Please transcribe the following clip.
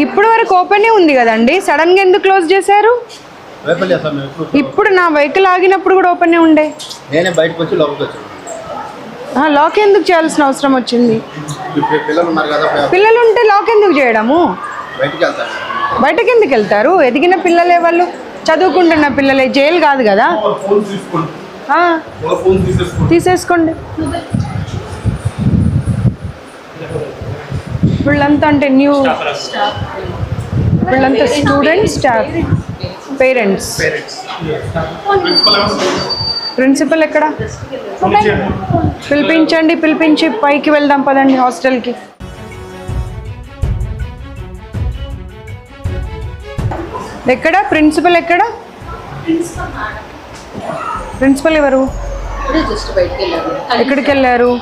ఇప్పుడు వరకు ఓపెనే ఉంది కదండి, సడన్గా ఎందుకు క్లోజ్ చేశారు? ఇప్పుడు నా వెహికల్ ఆగినప్పుడు కూడా ఓపెనే ఉండే. నేనే బయటకు వచ్చి లోపలికి వచ్చాను. లాక్ ఎందుకు చేయాల్సిన అవసరం వచ్చింది? పిల్లలు ఉన్నారు కదా, పిల్లలు ఉంటే లాక్ ఎందుకు చేయడము? బయటికి వెళ్తాను. బయటకు ఎందుకు వెళ్తారు? ఎదిగిన పిల్లలే వాళ్ళు, చదువుకుంటున్న పిల్లలే, జైలు కాదు కదా. తీసేసుకోండి. వీళ్ళంతా అంటే న్యూ, వీళ్ళంతా స్టూడెంట్స్, స్టాఫ్, పేరెంట్స్. ప్రిన్సిపల్ ఎక్కడ? పిలిపించండి, పిలిపించి పైకి వెళ్దాం పదండి హాస్టల్కి. ఎక్కడ ప్రిన్సిపల్? ఎక్కడ ప్రిన్సిపల్? ఎవరు? ఎక్కడికి వెళ్ళారు?